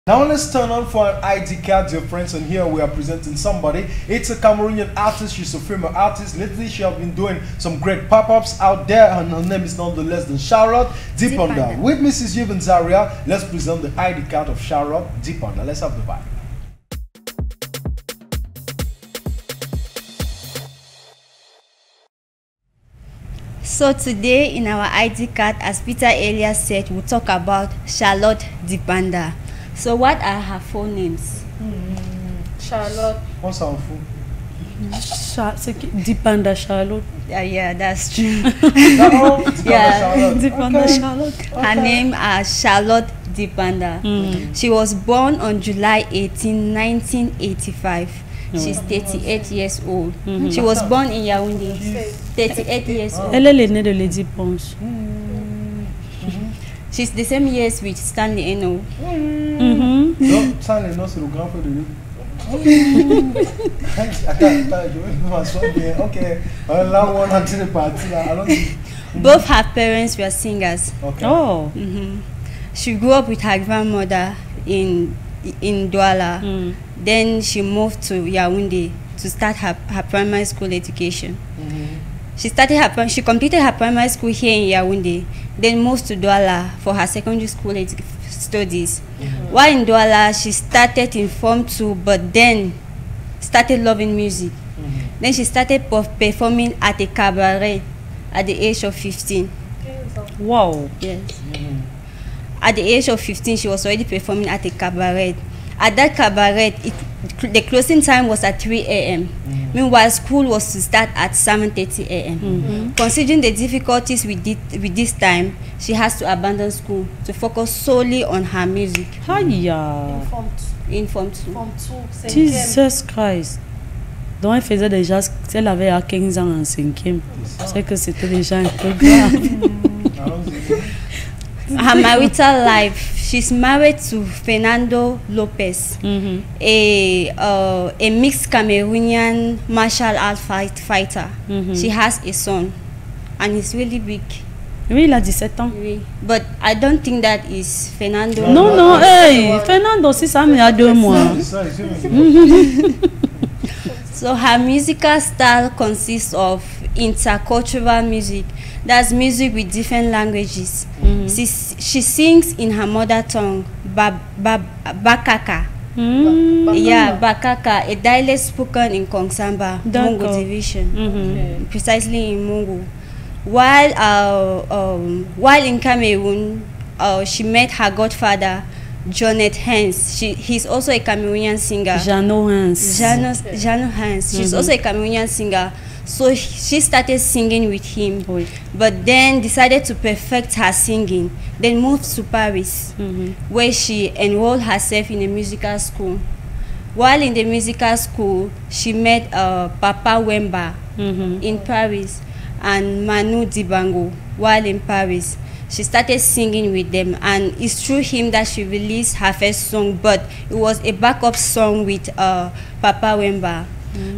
Now let's turn on for an ID card, dear friends, and here we are presenting somebody. It's a Cameroonian artist, she's a female artist. Lately she has been doing some great pop-ups out there, and her name is none the less than Charlotte Dipanda. With Mrs. Yves and Zaria, let's present the ID card of Charlotte Dipanda. Let's have the vibe. So today in our ID card, as Peter earlier said, we'll talk about Charlotte Dipanda. So what are her full names? Charlotte. On s'en fout. Dipanda Charlotte. Yeah, that's true. Yeah, Dipanda Charlotte. Her name is Charlotte Dipanda. She was born on July 18, 1985. She's 38 years old. She was born in Yaoundé. 38 years old. Elle est née de Lady Ponce. She's the same years with Stanley Eno. Non, Stanley Eno, c'est le grand frère de lui. Attends, je vais m'asseoir bien. Ok, là où on a tiré parti là. Both her parents were singers. Okay. Oh. She grew up with her grandmother in Douala. Then she moved to Yaoundé to start her primary school education. She completed her primary school here in Yaoundé, then moved to Douala for her secondary school studies. While in Douala, she started in Form 2, but then started loving music. Then she started performing at a cabaret at the age of 15. Wow. Yes. At the age of 15, she was already performing at a cabaret. At that cabaret, the closing time was at 3 a.m. Meanwhile, school was to start at 7:30 a.m. Considering the difficulties with this time, she has to abandon school to focus solely on her music. Hiya. In Form 2. Jesus Christ. Donc elle faisait déjà, elle avait à 15 ans en 5e. C'est que c'était déjà un peu grave. Her marital life, she's married to Fernando Lopez, a mixed Cameroonian martial art fighter. She has a son, and he's really big. Oui, il a 17 ans. Oui. But I don't think that is Fernando. Non, hey, Fernando aussi, ça me a 2 mois. So her musical style consists of intercultural music. That's music with different languages. She sings in her mother tongue, Bakaka. Yeah, Bakaka, a dialect spoken in Kongsamba, Mungo division, precisely in Mungo. While in Cameroon, she met her godfather, Jonet Hans. He's also a Cameroonian singer. Jano Hans. She's also a Cameroonian singer. So she started singing with him, but then decided to perfect her singing. Then moved to Paris, where she enrolled herself in a musical school. While in the musical school, she met Papa Wemba in Paris and Manu Dibango while in Paris. She started singing with them, and it's through him that she released her first song, but it was a backup song with Papa Wemba.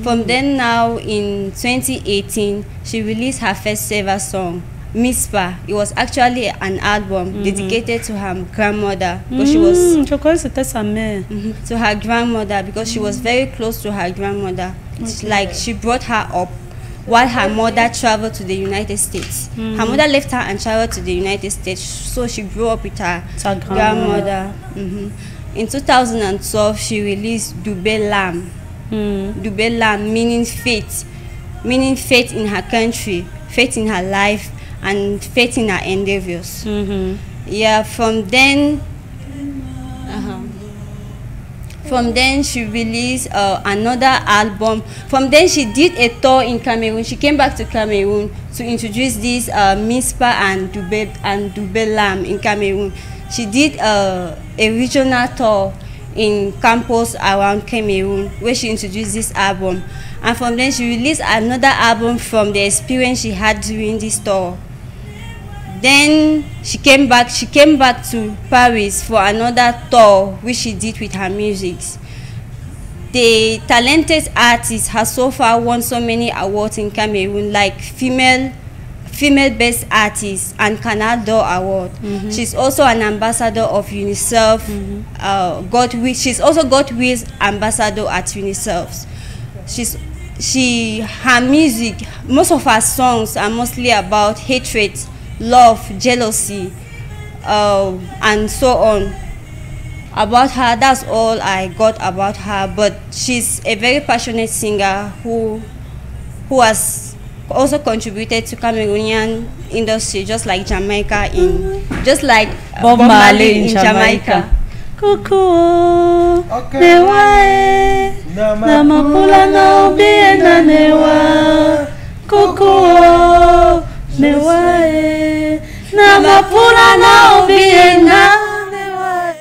From then now, in 2018, she released her first ever song, Mispa. It was actually an album dedicated to her grandmother, because she was to her grandmother because she was very close to her grandmother. Like, she brought her up while her mother traveled to the United States. Her mother left her and traveled to the United States, so she grew up with her grandmother. In 2012, she released Dube L'am. Dube L'am, meaning faith in her country, faith in her life, and faith in her endeavors. Yeah, from then she released another album. From then she did a tour in Cameroon. She came back to Cameroon to introduce this Mispa and Dube L'am in Cameroon. She did a regional tour in campus around Cameroon, where she introduced this album, and from then she released another album from the experience she had during this tour. Then she came back to Paris for another tour, which she did with her music. The talented artist has so far won so many awards in Cameroon, like female Female Best Artist and Canada Award. She's also an ambassador of UNICEF. She's also Godwill's ambassador at UNICEF. Her music, most of her songs are mostly about hatred, love, jealousy, and so on. About her, that's all I got about her. But she's a very passionate singer who has also contributed to Cameroonian industry, just like Jamaica just like Bob Marley in Jamaica. Coucou, Okay. Newae, Namapula na obie na newa. Coucou, Newae, Namapula na obie na newa.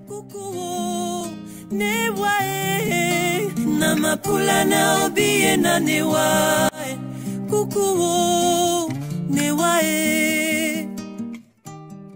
Coucou, Newae, Namapula na obie na newa. Coucou, Newae.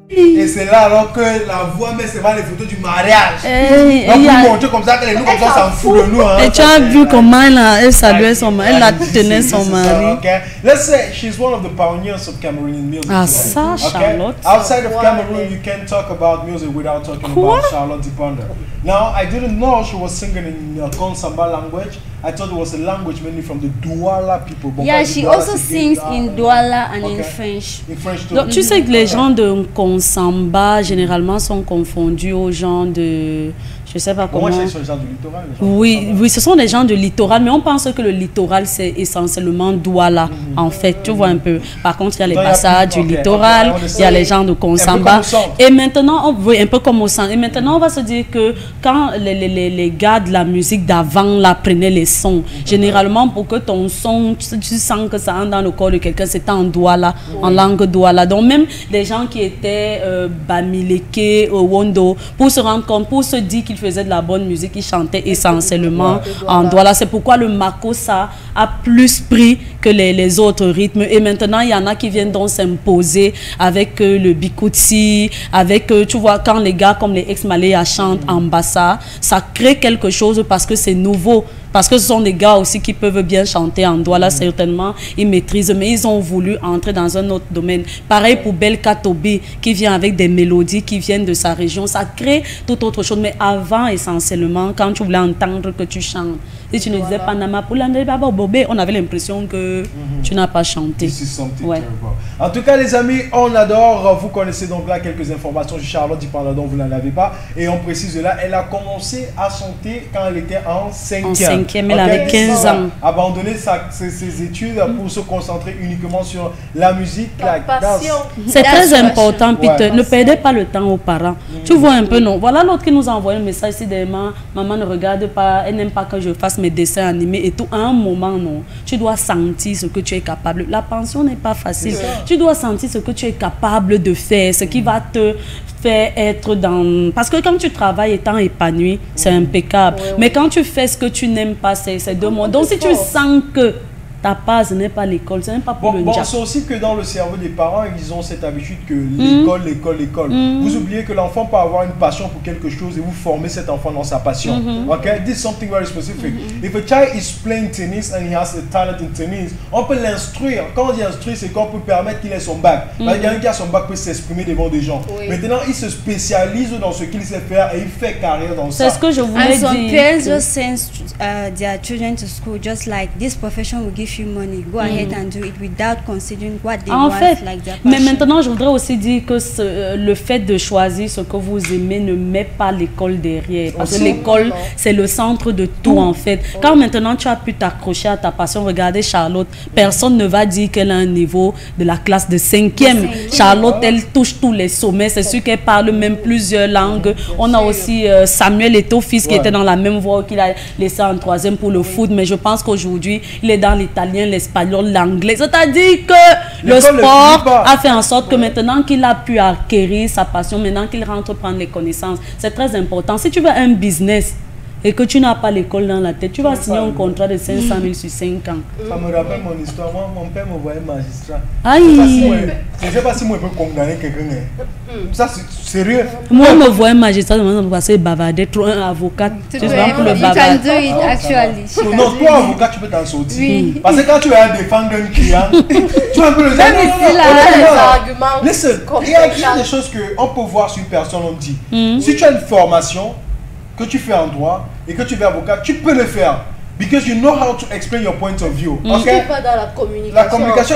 Et c'est là alors que la voix met c'est pas les photos du mariage. Donc vous montrez comme ça que les nous comme ça s'en fout de nous. Hein, et tu as vu comment elle saluait son mari, elle la tenait son mari. Okay. Let's say she's one of the pioneers of Cameroonian music. Ah ça, Charlotte. Outside of Cameroon, you can't talk about music without talking about Charlotte Dipanda. Now, I didn't know she was singing in Konsamba language. I thought it was a language mainly from the Douala people. But Yeah, she also sings in Douala and in French. In French too. Donc, tu sais que les gens de Konsamba généralement sont confondus aux gens de... Je sais pas comment. Moi, je suis gens du littoral. Oui, oui, ce sont des gens de littoral, mais on pense que le littoral c'est essentiellement Douala. En fait, tu vois un peu. Par contre, il y a les Massa du littoral, il y a les gens de Konsamba. Et maintenant, un peu comme au centre. Et maintenant, on va se dire que quand les gars de la musique d'avant là prenaient les sons, généralement pour que ton son, tu sens que ça entre dans le corps de quelqu'un, c'était en Douala, en langue Douala. Donc même des gens qui étaient Bamileke, Wondo, pour se rendre compte, pour se dire qu'ils faisaient de la bonne musique, ils chantaient essentiellement en Douala. C'est pourquoi le makossa a plus pris que les autres rythmes. Et maintenant, il y en a qui viennent donc s'imposer avec le bikutsi, avec, tu vois, quand les gars comme les ex-Maléas chantent en bassa, ça crée quelque chose parce que c'est nouveau. Parce que ce sont des gars aussi qui peuvent bien chanter en Douala, certainement, ils maîtrisent, mais ils ont voulu entrer dans un autre domaine. Pareil pour Belka Tobi, qui vient avec des mélodies qui viennent de sa région, ça crée tout autre chose. Mais avant, essentiellement, quand tu voulais entendre que tu chantes, si tu ne disais pas Nama Poulande Baba Bobé, on avait l'impression que tu n'as pas chanté. Ouais. En tout cas, les amis, on adore. Vous connaissez donc là quelques informations sur Charlotte Dipanda dont vous n'en avez pas. Et on précise là, elle a commencé à chanter quand elle était en 5e. Elle avait 15 ans. Abandonné ses études pour se concentrer uniquement sur la musique, la passion. C'est très important, Peter. Ne perdez pas le temps aux parents. Tu vois un peu, non? Voilà l'autre qui nous a envoyé un message ici des maman ne regarde pas, elle n'aime pas que je fasse mes dessins animés et tout. À un moment, non. Tu dois sentir ce que tu es capable. La pension n'est pas facile. Tu dois sentir ce que tu es capable de faire, ce qui va te faire être dans... Parce que quand tu travailles étant épanoui, c'est impeccable. Mais quand tu fais ce que tu n'aimes pas, c'est deux mots. Donc si tu sens que ta base n'est pas l'école, ce n'est pas pour le job. C'est aussi que dans le cerveau des parents, ils ont cette habitude que l'école. Vous oubliez que l'enfant peut avoir une passion pour quelque chose et vous formez cet enfant dans sa passion. Okay? This is something very specific. If a child is playing tennis and he has a talent in tennis, on peut l'instruire. Quand on dit instruire, c'est qu'on peut permettre qu'il ait son bac. Quelqu'un qui a son bac peut s'exprimer devant des gens. Maintenant, il se spécialise dans ce qu'il sait faire et il fait carrière dans ça. C'est ce que je voulais dire. Some parents just send their children to school just like this profession will give you money, go ahead and do it without considering what they want, like their passion. Mais maintenant je voudrais aussi dire que le fait de choisir ce que vous aimez ne met pas l'école derrière, parce que l'école c'est le centre de tout en fait. Quand maintenant tu as pu t'accrocher à ta passion, regardez Charlotte, personne ne va dire qu'elle a un niveau de la classe de 5e. Charlotte, elle touche tous les sommets, c'est sûr qu'elle parle même plusieurs langues. On a aussi Samuel Eto'o fils qui était dans la même voie, qu'il a laissé en 3e pour le foot, mais je pense qu'aujourd'hui il est dans l'italien, l'espagnol, l'anglais. C'est-à-dire que le sport a fait en sorte que maintenant qu'il a pu acquérir sa passion, maintenant qu'il rentre prendre les connaissances, c'est très important. Si tu veux un business, et que tu n'as pas l'école dans la tête, tu vas signer un contrat de 500 000 sur 5 ans. Ça me rappelle mon histoire. Moi, mon père me voyait magistrat. Aïe! Je ne sais pas si moi je peux condamner quelqu'un. Ça, c'est sérieux. Moi, je me voyais magistrat parce que bavardait trop un avocat. Tu vois, pour le bavard. Non, toi, avocat, tu peux t'en sortir. Oui. Parce que quand tu vas défendre un client, tu vas un peu le arguments. Listen, il y a des choses qu'on peut voir sur une personne, on dit. Si tu as une formation que tu fais en droit et que tu es avocat, tu peux le faire. Because you know how to explain your point of view. Je suis pas dans la communication. La communication,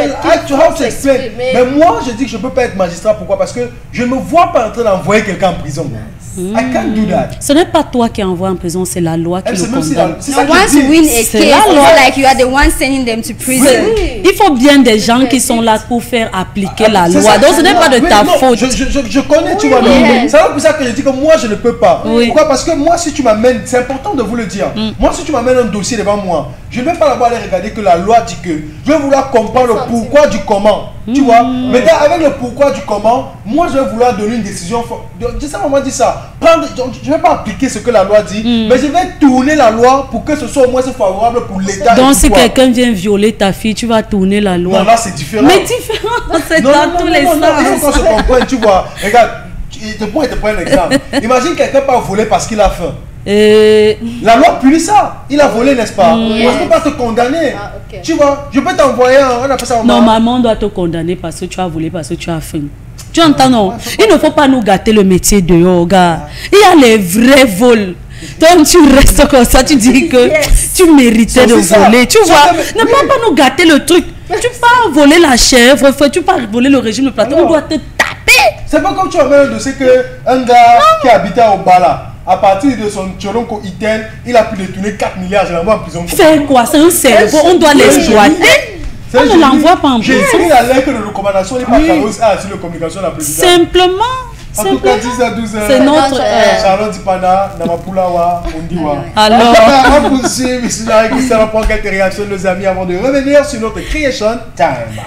how to explain. Mais moi, je dis que je ne peux pas être magistrat. Pourquoi? Parce que je ne me vois pas en train d'envoyer quelqu'un en prison. I can't do that. Ce n'est pas toi qui envoie en prison, c'est la loi qui le condamne. Once you win a case, it's like you are the one sending them to prison. Oui. Il faut bien des gens qui sont là pour faire appliquer la loi. Donc ce n'est pas de ta faute. Je connais, tu vois. C'est pour ça que je dis que moi, je ne peux pas. Pourquoi? Parce que moi, si tu m'amènes, c'est important de vous le dire. Moi, si tu m'amènes un dossier devant moi, je ne vais pas d'abord aller regarder que la loi dit que. Je vais vouloir comprendre le pourquoi du comment. Tu vois? Maintenant, avec le pourquoi du comment, moi, je vais vouloir donner une décision. Je sais comment dire ça. Je ne vais pas appliquer ce que la loi dit, mais je vais tourner la loi pour que ce soit au moins favorable pour l'État. Donc, si quelqu'un vient violer ta fille, tu vas tourner la loi. Non, là, c'est différent. Mais différent, c'est dans tous les sens. Il faut qu'on se comprenne, tu vois. Regarde, je te prends un exemple. Imagine quelqu'un pas volé parce qu'il a faim. La loi punit ça. Il a volé, n'est-ce pas? Moi, je ne peux pas te condamner. Tu vois, je peux t'envoyer on appelle ça. Normalement, on doit te condamner parce que tu as volé, parce que tu as faim. Tu entends, non? Il ne faut pas nous gâter le métier de yoga. Il y a les vrais vols. Donc tu restes comme ça, tu dis que tu méritais de voler. Tu vois, ne pas nous gâter le truc. Tu peux voler la chèvre, tu peux voler le régime de plateau, on doit te taper. C'est pas comme tu as même le dossier qu'un gars qui habitait au Bala, à partir de son tchoronko itel, il a pu détourner 4 milliards, je l'envoie en prison. Faire quoi? C'est un cerveau, on doit l'exploiter. On ne l'envoie pas en prison. J'ai écrit la lettre de recommandation, il n'est pas sur la communication de la présidente. Simplement. En tout cas, 10 à 12 heures. C'est notre Charlotte Dipanda, Namapulawa, Ondiwa. Alors, on poursuit, M. Larry, qui va prendre quelques réactions de nos amis avant de revenir sur notre Creation Time.